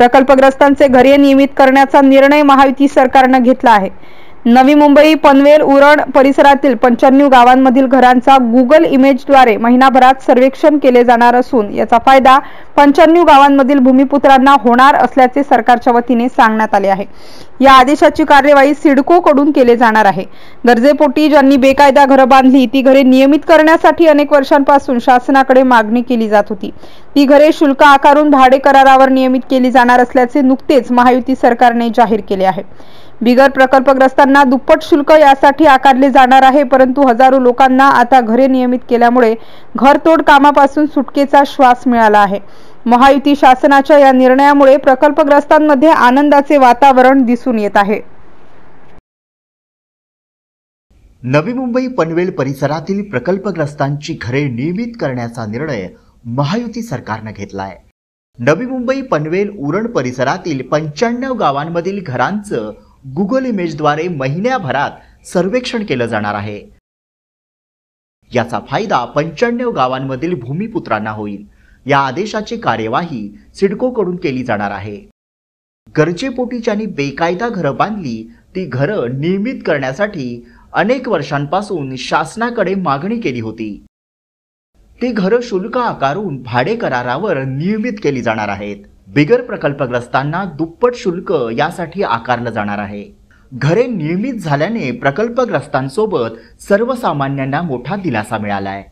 प्रकल्पग्रस्तांचे घरे नियमित करण्याचा निर्णय महायुती सरकारने घेतला आहे। नवी मुंबई, पनवेल, उरण परिसरातील 95 गावांमधील घरांचा गुगल इमेजद्वारे महिनाभरात सर्वेक्षण केले जाणार असून याचा फायदा 95 गावांमधील भूमिपुत्रांना होणार असल्याचे सरकारच्या वतीने सांगण्यात आले आहे। या आदेशाची कार्यवाही सिडको कडून केली जाणार आहे। गरजेपोटी ज्यांनी बेकायदा घरे बांधली ती घरे नियमित करण्यासाठी अनेक वर्षांपासून शासनाकडे मागणी केली जात होती। ती घरे शुल्क आकारून भाडे करारावर नियमित केली जाणार असल्याचे नुकतेच महायुती सरकारने जाहीर केले आहे। बिगर प्रकल्पग्रस्तांना दुप्पट शुल्क यासाठी आकारले जाणार आहे, परंतु हजारो लोकांना आता घरे नियमित केल्यामुळे घरतोड कामापासून सुटकेचा श्वास मिळाला आहे। महायुती शासनाच्या या निर्णयामुळे प्रकल्पग्रस्तांमध्ये आनंदाचे वातावरण दिसून येत आहे। नवी मुंबई, पनवेल परिसरातील प्रकल्पग्रस्तांची घरे नियमित करण्याचा निर्णय महायुती सरकारने घेतला आहे। नवी मुंबई, पनवेल, उरण परिसरातील 95 गावांमधील घरांचं गुगल इमेजद्वारे महिन्याभरात सर्वेक्षण केलं जाणार आहे। याचा फायदा 95 गावांमधील भूमिपुत्रांना होईल। या आदेशाची कार्यवाही सिडको कडून केली जाणार आहे। गरजेपोटी ज्यांनी बेकायदा घरं बांधली ती घरं नियमित करण्यासाठी अनेक वर्षांपासून शासनाकडे मागणी केली होती। ती घरं शुल्क आकारून भाडे करारावर नियमित केली जाणार आहेत। बिगर प्रकल्पग्रस्तांना दुप्पट शुल्क यासाठी आकारलं जाणार आहे। घरे नियमित झाल्याने प्रकल्पग्रस्तांसोबत सर्वसामान्यांना मोठा दिलासा मिळाला आहे।